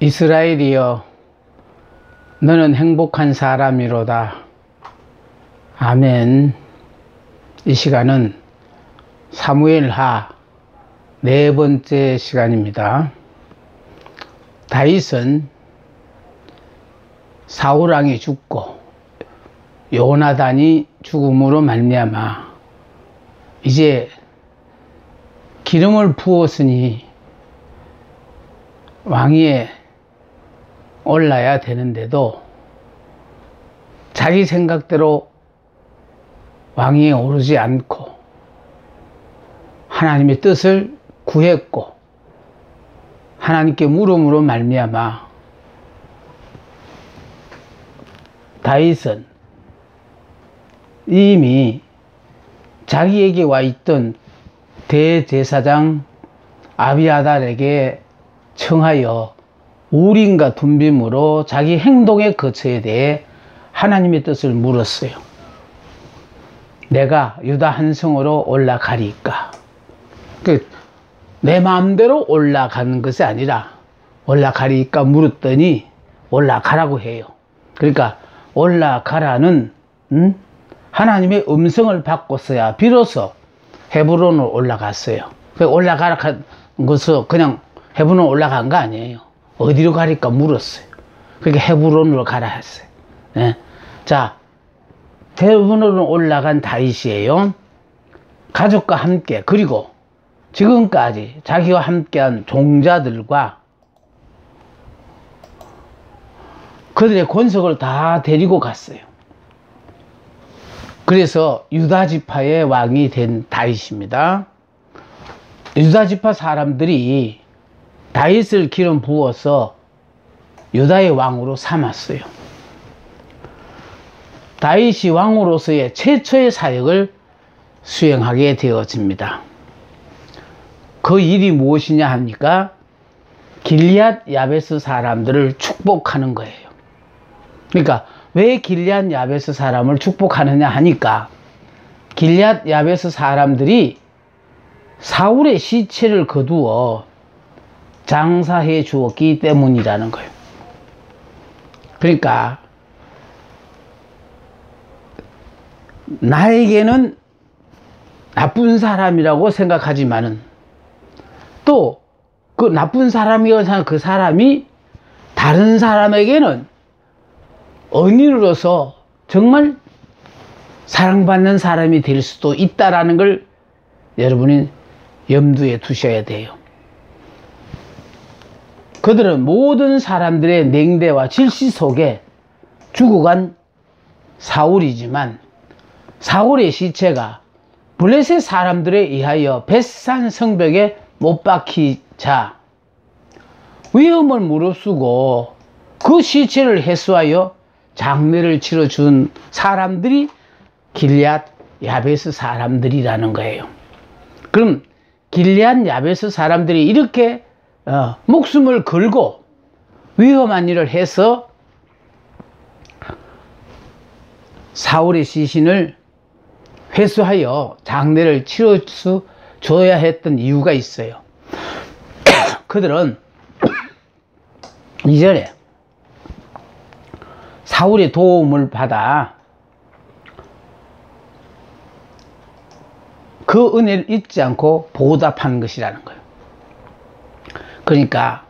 이스라엘이여, 너는 행복한 사람이로다. 아멘. 이 시간은 사무엘하 4번째 시간입니다. 다윗은 사울왕이 죽고 요나단이 죽음으로 말미암아 이제 기름을 부었으니 왕위에 올라야 되는데도 자기 생각대로 왕위에 오르지 않고 하나님의 뜻을 구했고 하나님께 물음으로 말미암아 다윗은 이미 자기에게 와 있던 대제사장 아비아달에게 청하여 우림과 둠빔으로 자기 행동의 거처에 대해 하나님의 뜻을 물었어요. 내가 유다 한 성으로 올라가리까? 내 마음대로 올라가는 것이 아니라 올라가리까 물었더니 올라가라고 해요. 그러니까 올라가라는 하나님의 음성을 받고서야 비로소 헤브론으로 올라갔어요. 올라가라 한 것은 그냥 헤브론 올라간 거 아니에요. 어디로 가리까 물었어요. 그러니까 헤브론으로 가라 했어요. 네. 자, 헤브론으로 올라간 다윗이에요. 가족과 함께, 그리고 지금까지 자기와 함께한 종자들과 그들의 권속을 다 데리고 갔어요. 그래서 유다 지파의 왕이 된 다윗입니다. 유다 지파 사람들이 다윗을 기름 부어서 유다의 왕으로 삼았어요. 다윗이 왕으로서의 최초의 사역을 수행하게 되어집니다. 그 일이 무엇이냐 하니까 길리앗 야베스 사람들을 축복하는 거예요. 그러니까 왜 길리앗 야베스 사람을 축복하느냐 하니까 길리앗 야베스 사람들이 사울의 시체를 거두어 장사해 주었기 때문이라는 거예요. 그러니까 나에게는 나쁜 사람이라고 생각하지만은 또 그 나쁜 사람이라고 생각한 그 사람이 다른 사람에게는 언인으로서 정말 사랑받는 사람이 될 수도 있다라는 걸 여러분이 염두에 두셔야 돼요. 그들은 모든 사람들의 냉대와 질시 속에 죽어간 사울이지만 사울의 시체가 블레셋 사람들에 의하여 벳산 성벽에 못 박히자 위험을 무릅쓰고 그 시체를 해수하여 장례를 치러준 사람들이 길리앗 야베스 사람들이라는 거예요. 그럼 길리앗 야베스 사람들이 이렇게 목숨을 걸고 위험한 일을 해서 사울의 시신을 회수하여 장례를 치러줘야 했던 이유가 있어요. 그들은 이전에 사울의 도움을 받아 그 은혜를 잊지 않고 보답하는 것이라는 거예요. 그러니까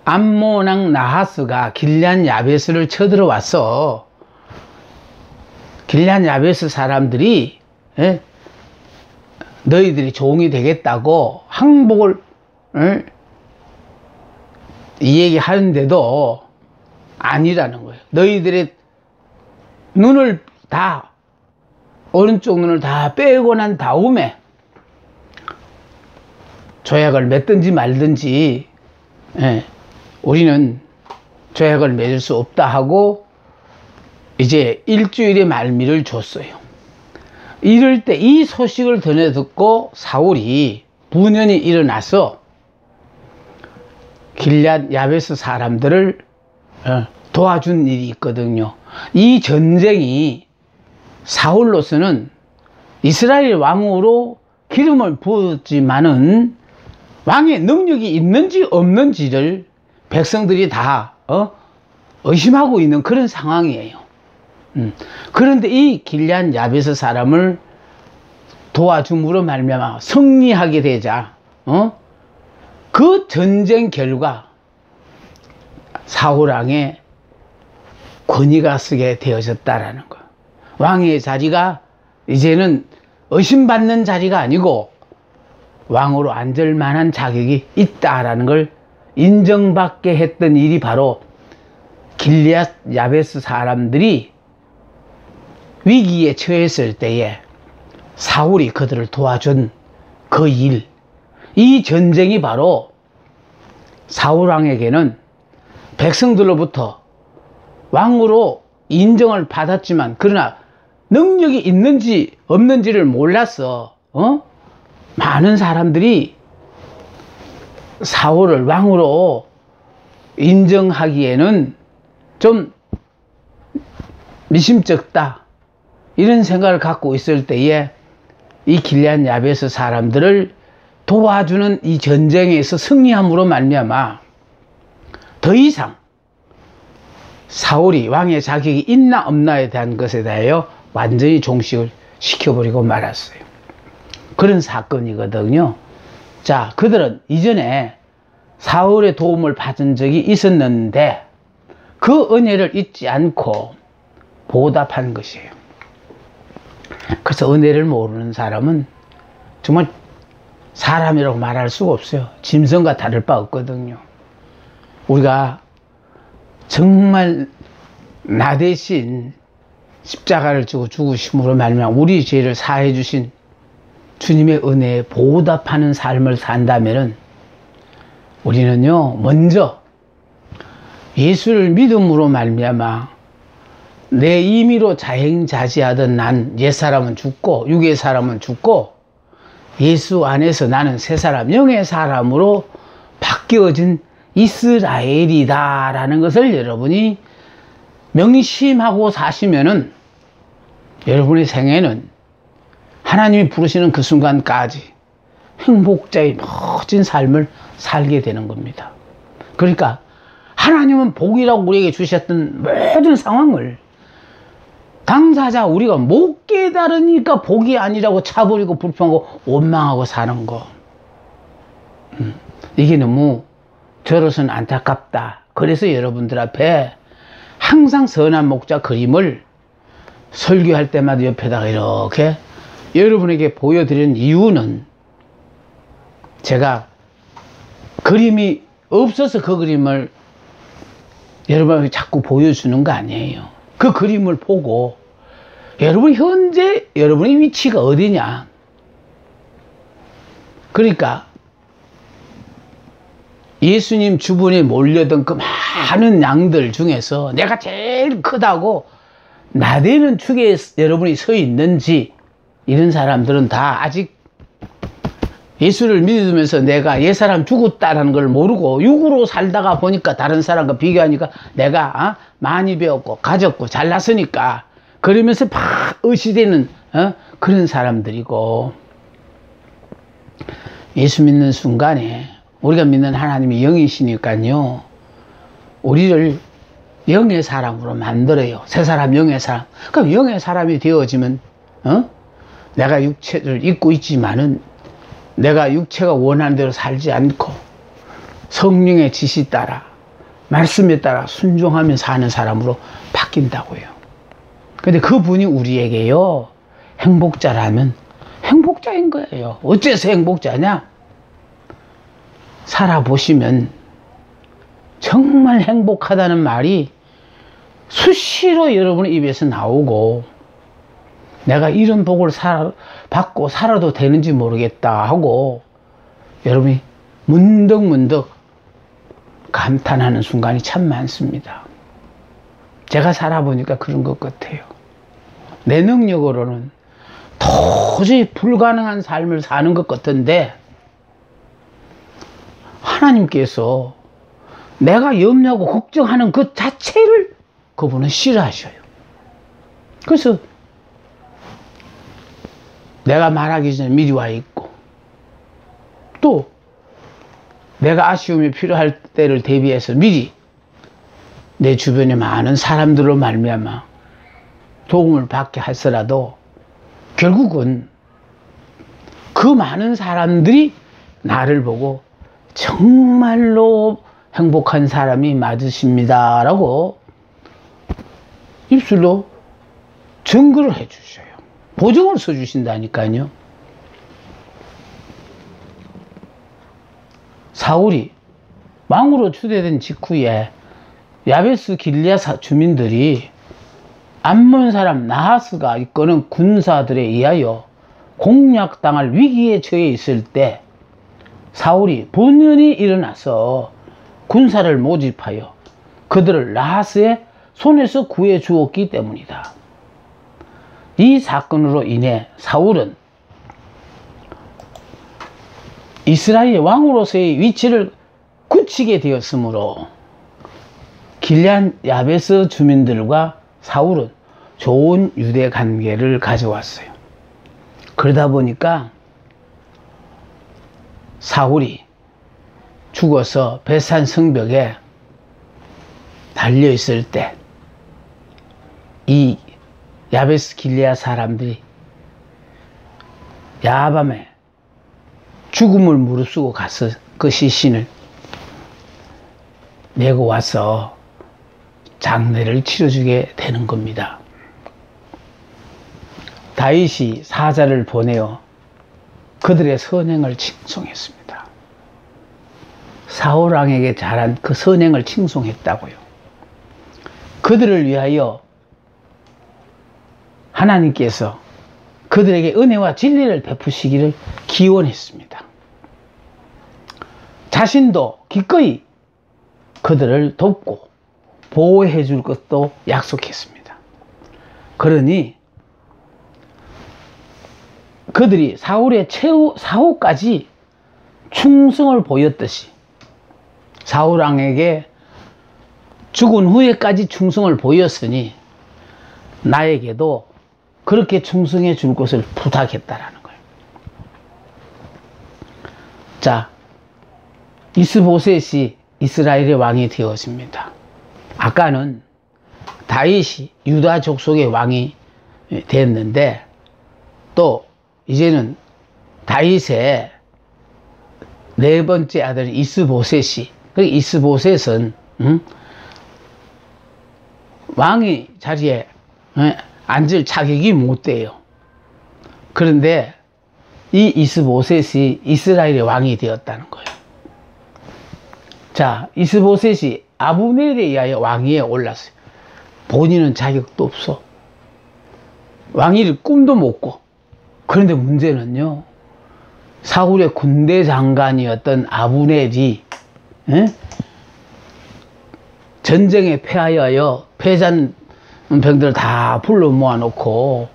암몬 왕 나하스가 길리앗 야베스를 쳐들어와서 길리앗 야베스 사람들이 너희들이 종이 되겠다고 항복을 이 얘기 하는데도 아니라는 거예요. 너희들의 눈을 다 오른쪽 눈을 다 빼고 난 다음에 조약을 맺든지 말든지 우리는 조약을 맺을 수 없다 하고 이제 일주일의 말미를 줬어요. 이럴 때 이 소식을 전해 듣고 사울이 분연히 일어나서 길리앗 야베스 사람들을 도와준 일이 있거든요. 이 전쟁이 사울로서는 이스라엘 왕으로 기름을 부었지만은 왕의 능력이 있는지 없는지를 백성들이 다 의심하고 있는 그런 상황이에요. 그런데 이 길리앗 야베스 사람을 도와줌으로 말미암아 승리하게 되자 그 전쟁 결과 사울왕의 권위가 서게 되어졌다라는 거예요. 왕의 자리가 이제는 의심받는 자리가 아니고 왕으로 앉을 만한 자격이 있다라는 걸 인정받게 했던 일이 바로 길리앗 야베스 사람들이 위기에 처했을 때에 사울이 그들을 도와준 그 일, 이 전쟁이 바로 사울왕에게는 백성들로부터 왕으로 인정을 받았지만 그러나 능력이 있는지 없는지를 몰라서 많은 사람들이 사울을 왕으로 인정하기에는 좀 미심쩍다 이런 생각을 갖고 있을 때에 이 길리앗 야베스 사람들을 도와주는 이 전쟁에서 승리함으로 말미암아 더 이상 사울이 왕의 자격이 있나 없나에 대한 것에 대하여 완전히 종식을 시켜버리고 말았어요. 그런 사건이거든요. 자, 그들은 이전에 사울의 도움을 받은 적이 있었는데 그 은혜를 잊지 않고 보답한 것이에요. 그래서 은혜를 모르는 사람은 정말 사람이라고 말할 수가 없어요. 짐승과 다를 바 없거든요. 우리가 정말 나 대신 십자가를 지고 죽으심으로 말미암아 우리 죄를 사해 주신 주님의 은혜에 보답하는 삶을 산다면은 우리는요 먼저 예수를 믿음으로 말미암아 내 임의로 자행자지하던 난 옛사람은 죽고 육의 사람은 죽고 예수 안에서 나는 새 사람 영의 사람으로 바뀌어진 이스라엘이다 라는 것을 여러분이 명심하고 사시면은 여러분의 생애는 하나님이 부르시는 그 순간까지 행복자의 멋진 삶을 살게 되는 겁니다. 그러니까 하나님은 복이라고 우리에게 주셨던 모든 상황을 당사자 우리가 못 깨달으니까 복이 아니라고 차버리고 불평하고 원망하고 사는 거, 이게 너무 저로서는 안타깝다. 그래서 여러분들 앞에 항상 선한 목자 그림을 설교할 때마다 옆에다가 이렇게 여러분에게 보여드리는 이유는 제가 그림이 없어서 그 그림을 여러분에게 자꾸 보여주는 거 아니에요. 그 그림을 보고 여러분 현재 여러분의 위치가 어디냐, 그러니까 예수님 주변에 몰려든 그 많은 양들 중에서 내가 제일 크다고 나대는 축에 여러분이 서 있는지, 이런 사람들은 다 아직 예수를 믿으면서 내가 옛사람 죽었다라는 걸 모르고 육으로 살다가 보니까 다른 사람과 비교하니까 내가 많이 배웠고 가졌고 잘났으니까 그러면서 막 의시되는 그런 사람들이고, 예수 믿는 순간에 우리가 믿는 하나님이 영이시니까요 우리를 영의 사람으로 만들어요. 새 사람 영의 사람. 그럼 영의 사람이 되어지면 내가 육체를 입고 있지만은 내가 육체가 원하는 대로 살지 않고 성령의 지시 따라 말씀에 따라 순종하며 사는 사람으로 바뀐다고요. 근데 그분이 우리에게요 행복자라면 행복자인 거예요. 어째서 행복자냐? 살아보시면 정말 행복하다는 말이 수시로 여러분의 입에서 나오고, 내가 이런 복을 받고 살아도 되는지 모르겠다 하고 여러분이 문득문득 감탄하는 순간이 참 많습니다. 제가 살아보니까 그런 것 같아요. 내 능력으로는 도저히 불가능한 삶을 사는 것 같은데 하나님께서 내가 염려하고 걱정하는 그 자체를 그분은 싫어하셔요. 그래서 내가 말하기 전에 미리 와 있고 또 내가 아쉬움이 필요할 때를 대비해서 미리 내 주변에 많은 사람들로 말미암아 도움을 받게 할서라도 결국은 그 많은 사람들이 나를 보고 정말로 행복한 사람이 맞으십니다 라고 입술로 증거를 해 주셔요. 보증을 써 주신다니까요. 사울이 왕으로 추대된 직후에 야베스 길리앗 주민들이 암몬 사람 나하스가 이끄는 군사들에 의하여 공략당할 위기에 처해 있을 때 사울이 분연히 일어나서 군사를 모집하여 그들을 나하스의 손에서 구해 주었기 때문이다. 이 사건으로 인해 사울은 이스라엘 왕으로서의 위치를 굳히게 되었으므로 길리앗 야베스 주민들과 사울은 좋은 유대 관계를 가져왔어요. 그러다 보니까 사울이 죽어서 베산 성벽에 달려 있을 때 이 야베스 길리앗 사람들이 야밤에 죽음을 무릅쓰고 가서 그 시신을 내고 와서 장례를 치러주게 되는 겁니다. 다윗이 사자를 보내어 그들의 선행을 칭송했습니다. 사울왕에게 잘한 그 선행을 칭송했다고요. 그들을 위하여 하나님께서 그들에게 은혜와 진리를 베푸시기를 기원했습니다. 자신도 기꺼이 그들을 돕고 보호해 줄 것도 약속했습니다. 그러니 그들이 사울의 사후까지 충성을 보였듯이 사울왕에게 죽은 후에까지 충성을 보였으니 나에게도 그렇게 충성해 줄 것을 부탁했다라는 거예요. 자, 이스보셋이 이스라엘의 왕이 되었습니다. 아까는 다윗이 유다 족속의 왕이 됐는데 또 이제는 다윗의 네 번째 아들 이스보셋이, 이스보셋은 왕의 자리에 앉을 자격이 못 돼요. 그런데 이 이스보셋이 이스라엘의 왕이 되었다는 거예요. 자, 이스보셋이 아브넬에 의하여 왕위에 올랐어요. 본인은 자격도 없어. 왕위를 꿈도 못 꿔. 그런데 문제는요, 사울의 군대 장관이었던 아브넬이 전쟁에 패하여 패잔 병들을 다 불러 모아놓고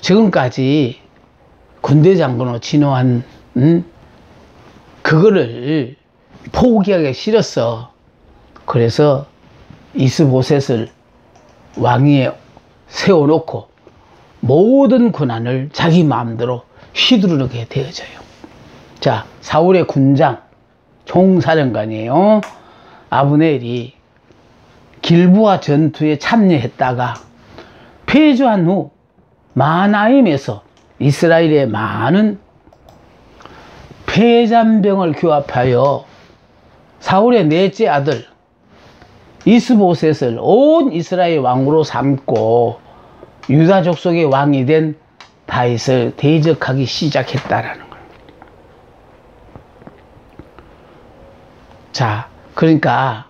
지금까지 군대 장군으로 진화한 그거를 포기하기 싫었어. 그래서 이스보셋을 왕위에 세워놓고 모든 권한을 자기 마음대로 휘두르게 되어져요. 자, 사울의 군장 총사령관이에요. 아브넬이 길보아 전투에 참여했다가 패주한 후 마하나임에서 이스라엘의 많은 패잔병을 규합하여 사울의 넷째 아들 이스보셋을 온 이스라엘 왕으로 삼고 유다 족속의 왕이 된 다윗을 대적하기 시작했다라는 거예요. 자, 그러니까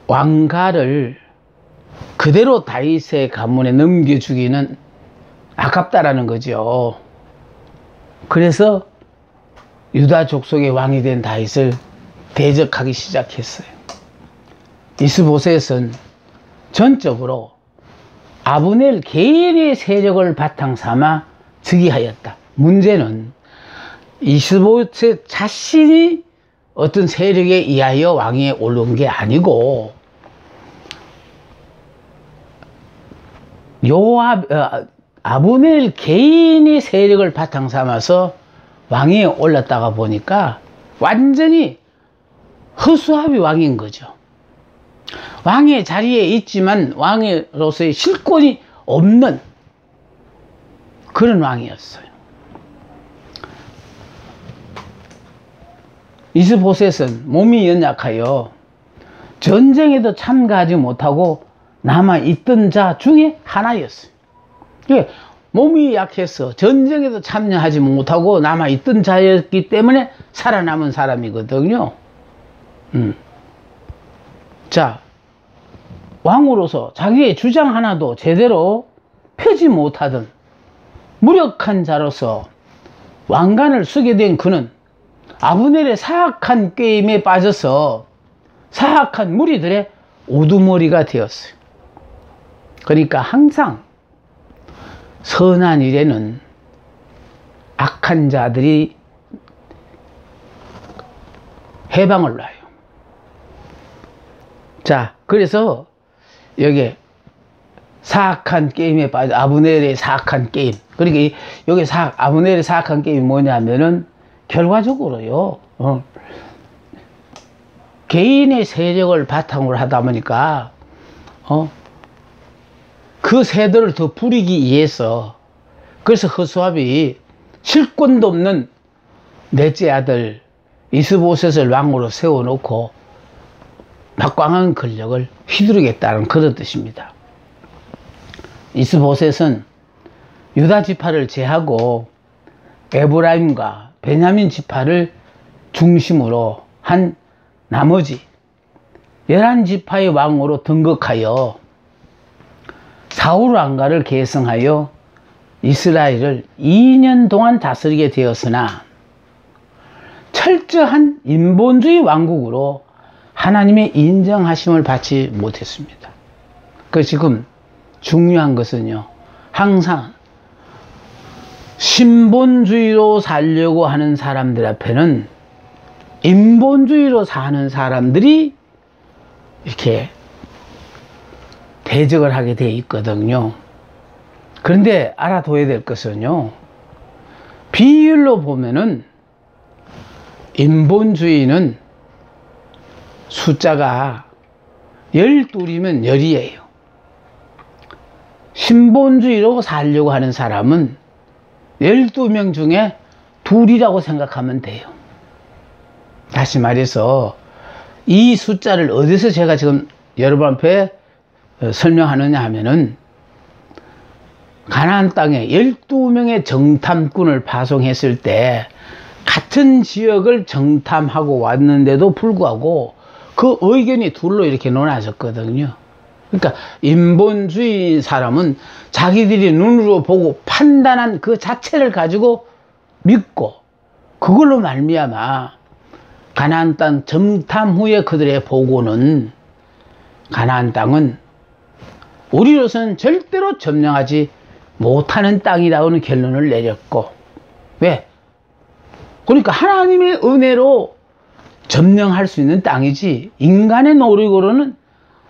왕가를 그대로 다윗의 가문에 넘겨주기는 아깝다라는 거죠. 그래서 유다 족속의 왕이 된 다윗을 대적하기 시작했어요. 이스보셋은 전적으로 아브넬 개인의 세력을 바탕 삼아 즉위하였다. 문제는 이스보셋 자신이 어떤 세력에 의하여 왕위에 오른 게 아니고 아브넬 개인의 세력을 바탕 삼아서 왕위에 올랐다가 보니까 완전히 허수아비 왕인 거죠. 왕의 자리에 있지만 왕으로서의 실권이 없는 그런 왕이었어요. 이스보셋은 몸이 연약하여 전쟁에도 참가하지 못하고 남아있던 자 중에 하나였어요. 몸이 약해서 전쟁에도 참여하지 못하고 남아있던 자였기 때문에 살아남은 사람이거든요. 자, 왕으로서 자기의 주장 하나도 제대로 펴지 못하던 무력한 자로서 왕관을 쓰게 된 그는 아브넬의 사악한 게임에 빠져서 사악한 무리들의 우두머리가 되었어요. 그러니까 항상 선한 일에는 악한 자들이 해방을 놔요. 자, 그래서 여기 사악한 게임에 빠져 아브넬의 사악한 게임. 그러니까 여기 아브넬의 사악한 게임이 뭐냐면은 결과적으로요. 개인의 세력을 바탕으로 하다 보니까 그 세들을 더 부리기 위해서 그래서 허수아비 실권도 없는 넷째 아들 이스보셋을 왕으로 세워놓고 막강한 권력을 휘두르겠다는 그런 뜻입니다. 이스보셋은 유다 지파를 제하고 에브라임과 베냐민 지파를 중심으로 한 나머지 11지파의 왕으로 등극하여 사울 왕가를 계승하여 이스라엘을 2년 동안 다스리게 되었으나 철저한 인본주의 왕국으로 하나님의 인정하심을 받지 못했습니다. 그 지금 중요한 것은요, 항상 신본주의로 살려고 하는 사람들 앞에는 인본주의로 사는 사람들이 이렇게 대적을 하게 돼 있거든요. 그런데 알아둬야 될 것은요, 비율로 보면은 인본주의는 숫자가 12이면 10이에요. 신본주의로 살려고 하는 사람은 12명 중에 2이라고 생각하면 돼요. 다시 말해서 이 숫자를 어디서 제가 지금 여러분 앞에 설명하느냐 하면은 가나안 땅에 12명의 정탐꾼을 파송했을 때 같은 지역을 정탐하고 왔는데도 불구하고 그 의견이 둘로 이렇게 나눠졌거든요. 그러니까 인본주의 사람은 자기들이 눈으로 보고 판단한 그 자체를 가지고 믿고 그걸로 말미암아 가나안 땅 정탐 후에 그들의 보고는 가나안 땅은 우리로서는 절대로 점령하지 못하는 땅이라는 결론을 내렸고, 왜? 그러니까 하나님의 은혜로 점령할 수 있는 땅이지 인간의 노력으로는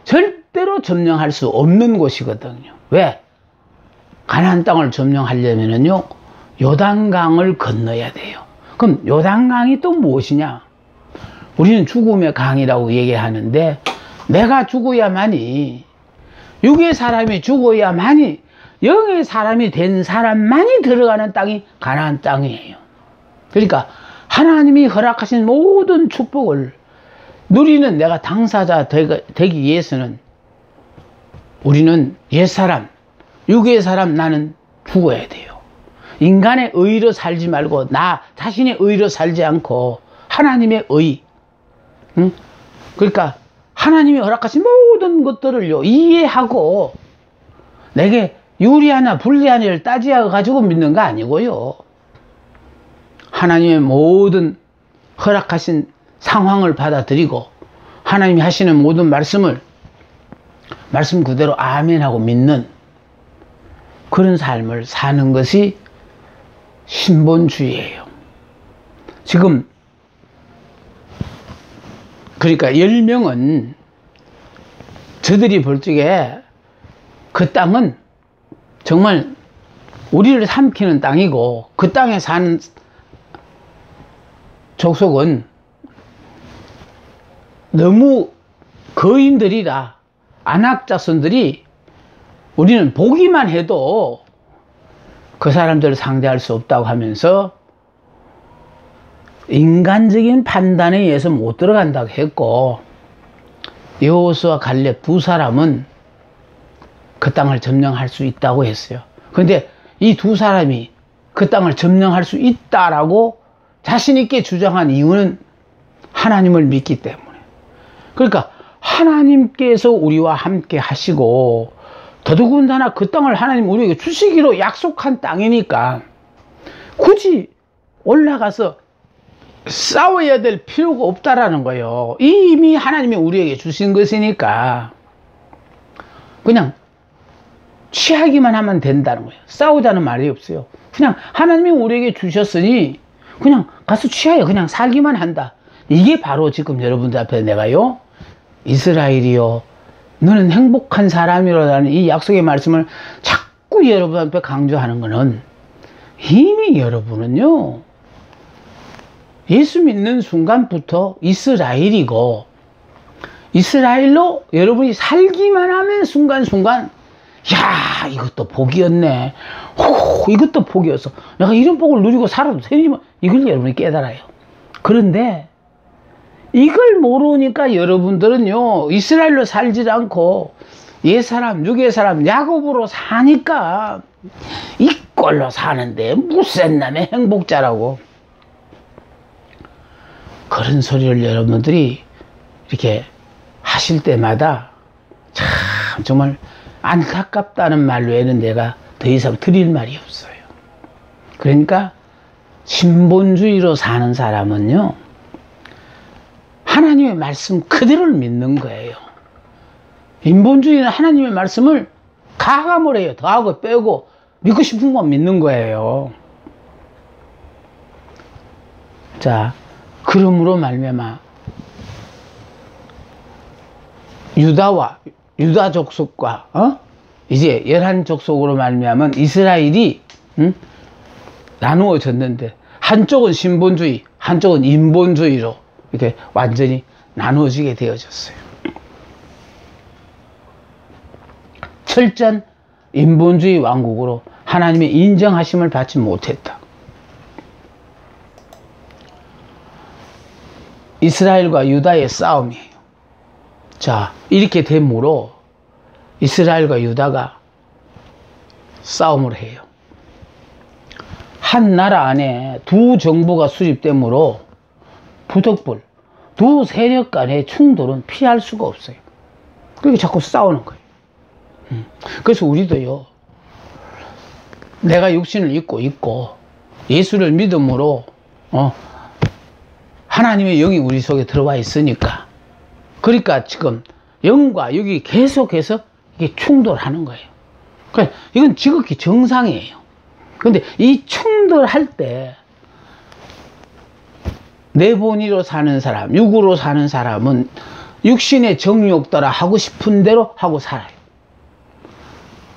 절대로 점령할 수 없는 곳이거든요. 왜? 가나안 땅을 점령하려면요 요단강을 건너야 돼요. 그럼 요단강이 또 무엇이냐? 우리는 죽음의 강이라고 얘기하는데, 내가 죽어야만이, 육의 사람이 죽어야만이 영의 사람이 된 사람만이 들어가는 땅이 가나안 땅이에요. 그러니까 하나님이 허락하신 모든 축복을 누리는 내가 당사자 되기 위해서는 우리는 옛사람, 육의 사람 나는 죽어야 돼요. 인간의 의로 살지 말고 나 자신의 의로 살지 않고 하나님의 의, 그러니까 하나님이 허락하신 모든 것들을요 이해하고 내게 유리하나 불리하나를 따지어 가지고 믿는 거 아니고요, 하나님의 모든 허락하신 상황을 받아들이고 하나님이 하시는 모든 말씀을 말씀 그대로 아멘하고 믿는 그런 삶을 사는 것이 신본주의예요. 지금 그러니까 10명은 저들이 볼 적에 그 땅은 정말 우리를 삼키는 땅이고 그 땅에 사는 족속은 너무 거인들이라 안악자손들이 우리는 보기만 해도 그 사람들을 상대할 수 없다고 하면서 인간적인 판단에 의해서 못 들어간다고 했고, 여호수아 갈렙 두 사람은 그 땅을 점령할 수 있다고 했어요. 그런데 이 두 사람이 그 땅을 점령할 수 있다라고 자신 있게 주장한 이유는 하나님을 믿기 때문에. 그러니까 하나님께서 우리와 함께 하시고 더더군다나 그 땅을 하나님 우리에게 주시기로 약속한 땅이니까 굳이 올라가서 싸워야 될 필요가 없다라는 거예요. 이미 하나님이 우리에게 주신 것이니까 그냥 취하기만 하면 된다는 거예요. 싸우자는 말이 없어요. 그냥 하나님이 우리에게 주셨으니 그냥 가서 취하여 그냥 살기만 한다. 이게 바로 지금 여러분들 앞에 내가요, 이스라엘이요, 너는 행복한 사람이라는 이 약속의 말씀을 자꾸 여러분 앞에 강조하는 거는 이미 여러분은요, 예수 믿는 순간부터 이스라엘이고, 이스라엘로 여러분이 살기만 하면 순간순간, 야, 이것도 복이었네. 호, 이것도 복이었어. 내가 이런 복을 누리고 살아도 되니, 이걸 여러분이 깨달아요. 그런데 이걸 모르니까 여러분들은요, 이스라엘로 살지 않고 옛사람, 유괴사람, 야곱으로 사니까 이 꼴로 사는데 무슨 놈의 행복자라고 그런 소리를 여러분들이 이렇게 하실 때마다 참 정말 안타깝다는 말 외에는 내가 더 이상 드릴 말이 없어요. 그러니까 신본주의로 사는 사람은요, 하나님의 말씀 그대로를 믿는 거예요. 인본주의는 하나님의 말씀을 가감을 해요. 더하고 빼고 믿고 싶은 건 믿는 거예요. 자, 그러므로 말미암아 유다 족속과 이제 11족속으로 말미암은 이스라엘이 나누어졌는데, 한쪽은 신본주의, 한쪽은 인본주의로 이렇게 완전히 나누어지게 되어졌어요. 철저한 인본주의 왕국으로 하나님의 인정하심을 받지 못했다. 이스라엘과 유다의 싸움이에요. 자, 이렇게 되므로 이스라엘과 유다가 싸움을 해요. 한 나라 안에 두 정부가 수립되므로 부득불 두 세력 간의 충돌은 피할 수가 없어요. 그렇게 자꾸 싸우는 거예요. 그래서 우리도요, 내가 육신을 입고 있고 예수를 믿음으로 하나님의 영이 우리 속에 들어와 있으니까, 그러니까 지금 영과 육이 계속해서 이게 충돌하는 거예요. 그러니까 이건 지극히 정상이에요. 그런데 이 충돌할 때 내 본의로 사는 사람, 육으로 사는 사람은 육신의 정욕 따라 하고 싶은 대로 하고 살아요.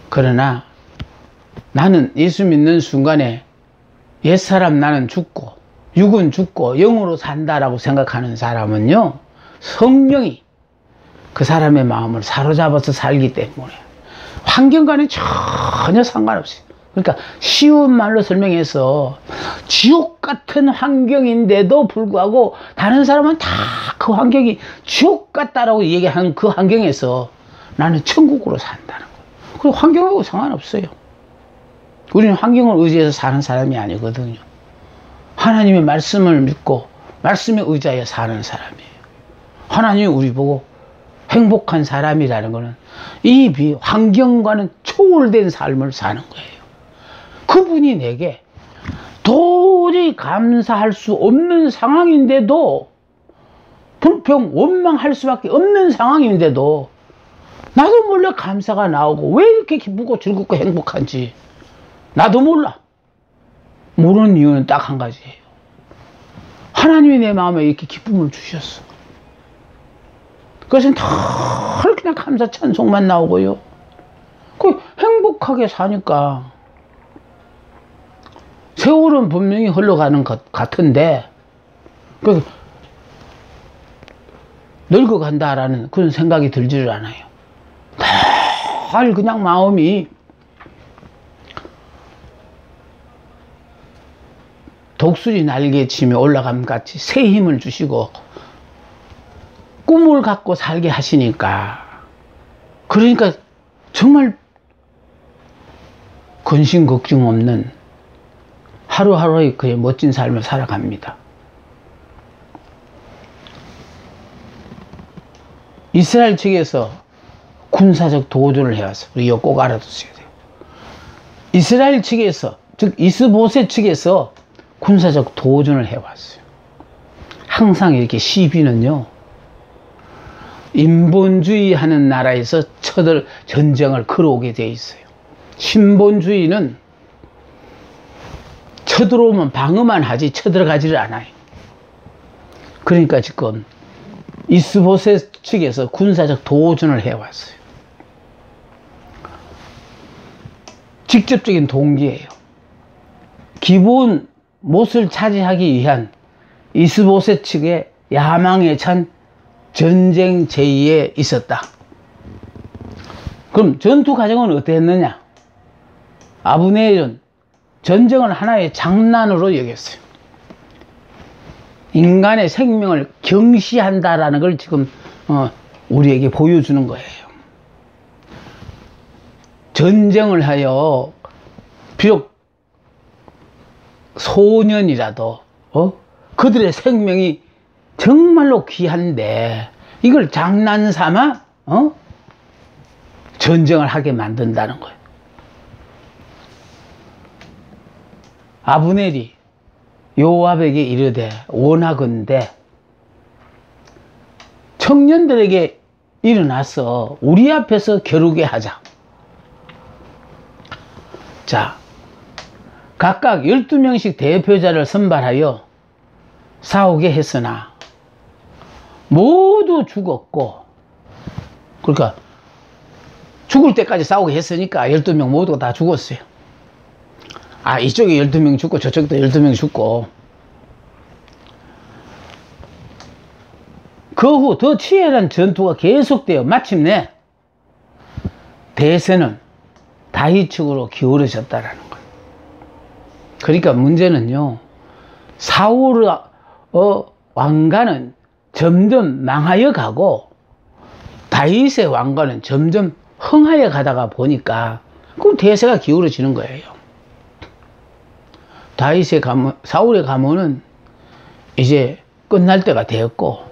그러나 나는 예수 믿는 순간에 옛사람 나는 죽고 육은 죽고 영으로 산다라고 생각하는 사람은요, 성령이 그 사람의 마음을 사로잡아서 살기 때문에 환경과는 전혀 상관없어요. 그러니까 쉬운 말로 설명해서 지옥 같은 환경인데도 불구하고 다른 사람은 다 그 환경이 지옥 같다라고 얘기하는 그 환경에서 나는 천국으로 산다는 거예요. 그리고 환경하고 상관없어요. 우리는 환경을 의지해서 사는 사람이 아니거든요. 하나님의 말씀을 믿고 말씀에 의지하여 사는 사람이에요. 하나님이 우리 보고 행복한 사람이라는 것은 이 환경과는 초월된 삶을 사는 거예요. 그분이 내게 도저히 감사할 수 없는 상황인데도, 불평, 원망할 수밖에 없는 상황인데도 나도 몰라 감사가 나오고 왜 이렇게 기쁘고 즐겁고 행복한지 나도 몰라. 모르는 이유는 딱 한 가지예요. 하나님이 내 마음에 이렇게 기쁨을 주셨어. 그것은 늘 그냥 감사 찬송만 나오고요. 그 행복하게 사니까 세월은 분명히 흘러가는 것 같은데 그 늙어간다라는 그런 생각이 들지를 않아요. 늘 그냥 마음이 독수리 날개 치며 올라감 같이 새 힘을 주시고 꿈을 갖고 살게 하시니까, 그러니까 정말 근심 걱정 없는 하루하루의 그의 멋진 삶을 살아갑니다. 이스라엘 측에서 군사적 도전을 해왔어요. 우리 이거 꼭 알아두셔야 돼요. 이스라엘 측에서, 즉 이스보셋 측에서 군사적 도전을 해왔어요. 항상 이렇게 시비는요, 인본주의 하는 나라에서 전쟁을 걸어오게 돼 있어요. 신본주의는 쳐들어오면 방어만 하지 쳐들어가지를 않아요. 그러니까 지금 이스보셋 측에서 군사적 도전을 해왔어요. 직접적인 동기예요. 기본 못을 차지하기 위한 이스보셋 측의 야망에 찬 전쟁 제의에 있었다. 그럼 전투 과정은 어땠느냐? 아브넬은 전쟁을 하나의 장난으로 여겼어요. 인간의 생명을 경시한다라는 걸 지금 우리에게 보여주는 거예요. 전쟁을 하여 비록 소년이라도 그들의 생명이 정말로 귀한데 이걸 장난삼아 전쟁을 하게 만든다는 거예요. 아브넬이 요압에게 이르되 원하건대 청년들에게 일어나서 우리 앞에서 겨루게 하자. 자, 각각 12명씩 대표자를 선발하여 싸우게 했으나 모두 죽었고, 그러니까 죽을 때까지 싸우게 했으니까 12명 모두가 다 죽었어요. 아, 이쪽에 12명 죽고 저쪽도 12명 죽고. 그 후 더 치열한 전투가 계속되어 마침내 대세는 다윗 측으로 기울어졌다라는 거예요. 그러니까 문제는요, 사울 왕가는 점점 망하여 가고 다윗의 왕가는 점점 흥하여 가다가 보니까 그 대세가 기울어지는 거예요. 다윗의 가문, 사울의 가문은 이제 끝날 때가 되었고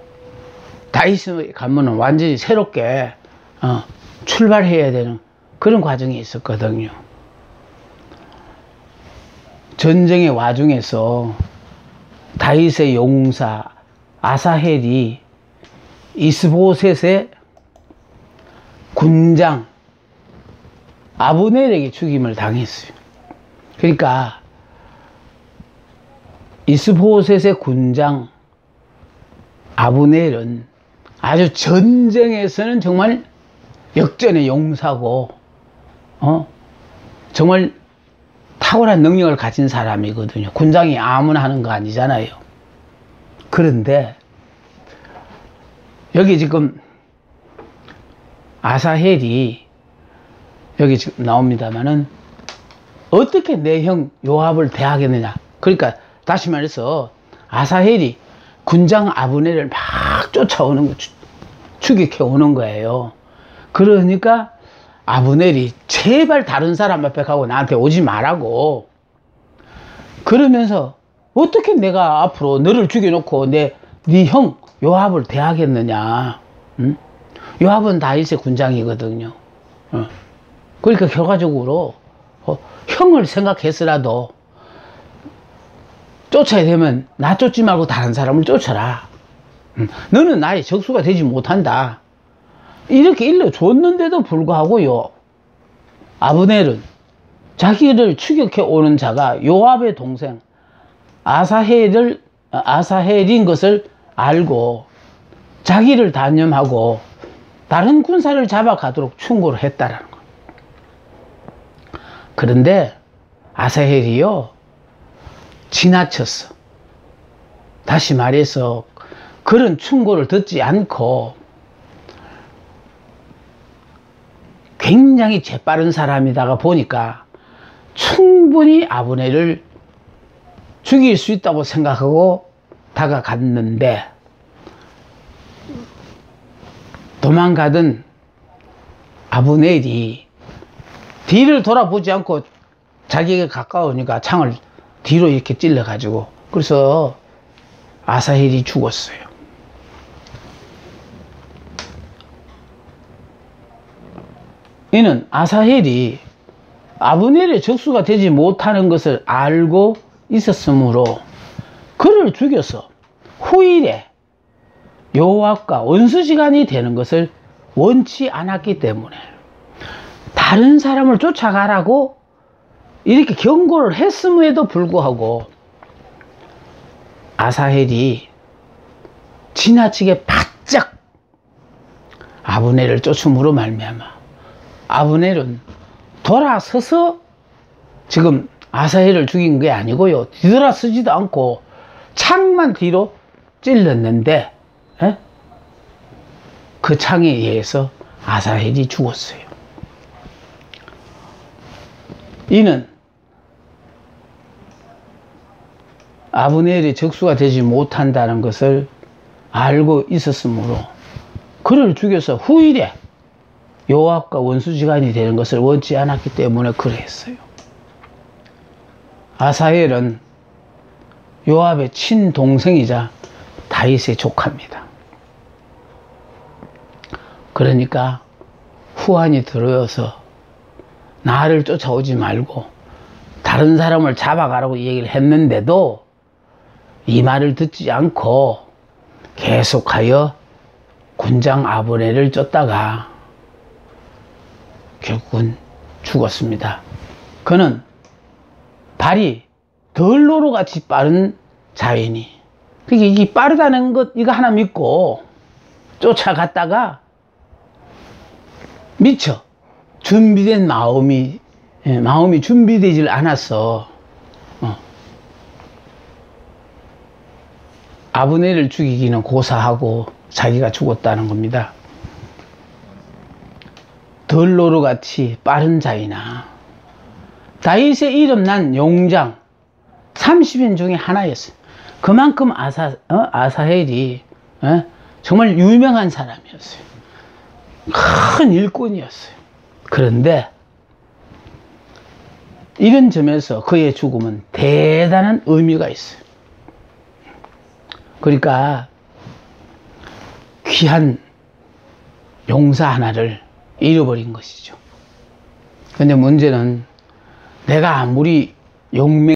다윗의 가문은 완전히 새롭게 출발해야 되는 그런 과정이 있었거든요. 전쟁의 와중에서 다윗의 용사 아사헬이 이스보셋의 군장 아브넬에게 죽임을 당했어요. 그러니까 이스보셋의 군장 아브넬은 아주 전쟁에서는 정말 역전의 용사고 정말 탁월한 능력을 가진 사람이거든요. 군장이 아무나 하는 거 아니잖아요. 그런데 여기 지금 아사헬이 여기 지금 나옵니다만은 어떻게 내 형 요압을 대하겠느냐. 그러니까 다시 말해서 아사헬이 군장 아브넬을 막 쫓아오는 거, 추격해 오는 거예요. 그러니까 아브넬이 제발 다른 사람 앞에 가고 나한테 오지 말라고, 그러면서 어떻게 내가 앞으로 너를 죽여놓고 네 형 요압을 대하겠느냐. 응? 요압은 다윗의 군장이거든요. 그러니까 결과적으로 형을 생각해서라도 쫓아야 되면 나 쫓지 말고 다른 사람을 쫓아라. 너는 나의 적수가 되지 못한다. 이렇게 일러줬는데도 불구하고요, 아브넬은 자기를 추격해 오는 자가 요압의 동생 아사헬인 것을 알고 자기를 단념하고 다른 군사를 잡아가도록 충고를 했다라는 거예요. 그런데 아사헬이요 지나쳤어. 다시 말해서 그런 충고를 듣지 않고 굉장히 재빠른 사람이다가 보니까 충분히 아브넬을 죽일 수 있다고 생각하고 다가갔는데, 도망가던 아브넬이 뒤를 돌아보지 않고 자기에게 가까우니까 창을 뒤로 이렇게 찔러가지고, 그래서 아사헬이 죽었어요. 이는 아사헬이 아브넬의 적수가 되지 못하는 것을 알고 있었으므로 그를 죽여서 후일에 요압과 원수지간이 되는 것을 원치 않았기 때문에, 다른 사람을 쫓아가라고 이렇게 경고를 했음에도 불구하고 아사헬이 지나치게 바짝 아브넬을 쫓음으로 말미암아 아브넬은 돌아서서 지금 아사헬을 죽인 게 아니고요, 뒤돌아서지도 않고 창만 뒤로 찔렀는데, 그 창에 의해서 아사헬이 죽었어요. 이는 아브넬의 적수가 되지 못한다는 것을 알고 있었으므로 그를 죽여서 후일에 요압과 원수지간이 되는 것을 원치 않았기 때문에 그랬어요. 아사헬은 요압의 친동생이자 다윗의 조카입니다. 그러니까 후환이 들어서 나를 쫓아오지 말고 다른 사람을 잡아가라고 얘기를 했는데도 이 말을 듣지 않고 계속하여 군장 아브넬을 쫓다가 결국은 죽었습니다. 그는 발이 덜로로 같이 빠른 자이니, 그게 이게 빠르다는 것 이거 하나 믿고 쫓아갔다가 미처 준비된 마음이 준비되질 않아서 아브넬을 죽이기는 고사하고 자기가 죽었다는 겁니다. 덜로로 같이 빠른 자이나, 다윗의 이름난 용장 30인 중에 하나였어요. 그만큼 아사헬이 정말 유명한 사람이었어요. 큰 일꾼이었어요. 그런데 이런 점에서 그의 죽음은 대단한 의미가 있어요. 그러니까 귀한 용사 하나를 잃어버린 것이죠. 근데 문제는 내가 아무리 용맹